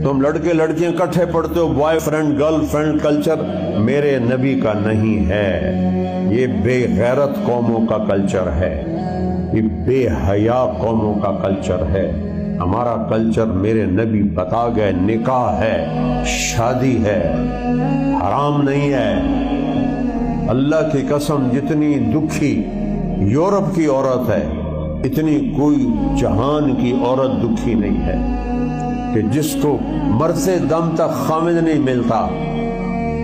تم لڑکے لڑکیاں اکٹھے پڑھتے ہو boyfriend girlfriend culture, میرے نبی کا نہیں ہے۔ یہ بے غیرت قوموں کا کلچر ہے، یہ بے حیا قوموں کا کلچر ہے۔ ہمارا کلچر میرے نبی بتا گئے، نکاح ہے، شادی ہے، حرام نہیں ہے۔ اللہ کی قسم جتنی دکھی یورپ کی عورت ہے اتنی کوئی جہان کی عورت دکھی نہیں ہے کہ جس کو مرتے دم تک خامد نہیں ملتا،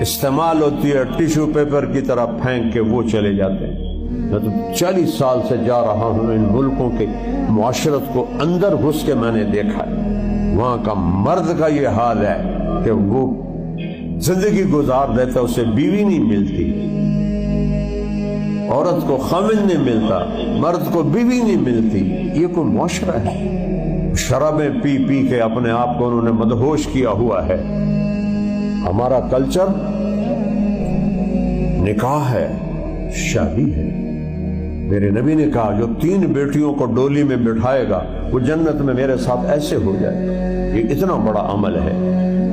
استعمال ہوتی ہے ٹیشو پیپر کی طرح پھینک کے وہ چلے جاتے ہیں۔ میں تو 40 سال سے جا رہا ہوں ان ملکوں کے معاشرت کو اندر گھس کے میں نے دیکھا ہے، وہاں کا مرد کا یہ حال ہے کہ وہ زندگی گزار دیتا، اسے بیوی نہیں ملتی، عورت کو خامد نہیں ملتا، مرد کو بیوی نہیں ملتی۔ یہ کوئی معاشرہ ہے؟ شرابیں پی پی کے اپنے آپ کو انہوں نے مدہوش کیا ہوا ہے۔ ہمارا کلچر نکاح ہے، شادی ہے۔ میرے نبی نے کہا جو 3 بیٹیوں کو ڈولی میں بٹھائے گا وہ جنت میں میرے ساتھ ایسے ہو جائے گا۔ یہ اتنا بڑا عمل ہے۔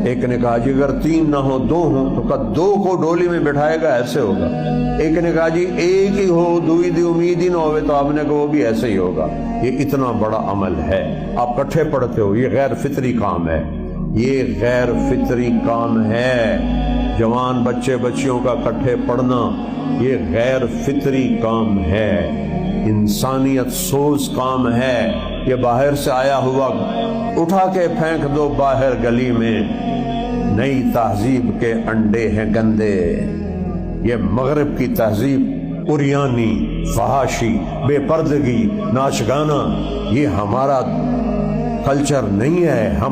ایک نے کہا جی اگر 3 نہ ہو 2 ہوں تو کہا 2 کو ڈولی میں بٹھائے گا ایسے ہوگا۔ ایک نے کہا جی ایک ہی ہو، دوئی دی امید ہی نہ ہوئے، تو آپ نے کہا وہ بھی ایسے ہی ہوگا۔ یہ اتنا بڑا عمل ہے، آپ کٹھے پڑھتے ہو، یہ غیر فطری کام ہے، یہ غیر فطری کام ہے۔ جوان بچے بچیوں کا کٹھے پڑھنا یہ غیر فطری کام ہے، انسانیت سوز کام ہے۔ یہ باہر سے آیا ہوا اٹھا کے پھینک دو باہر گلی میں، نئی تہذیب کے انڈے ہیں گندے۔ یہ مغرب کی تہذیب، عریانی، فحاشی، بے پردگی، ناچ گانا، یہ ہمارا کلچر نہیں ہے۔ ہم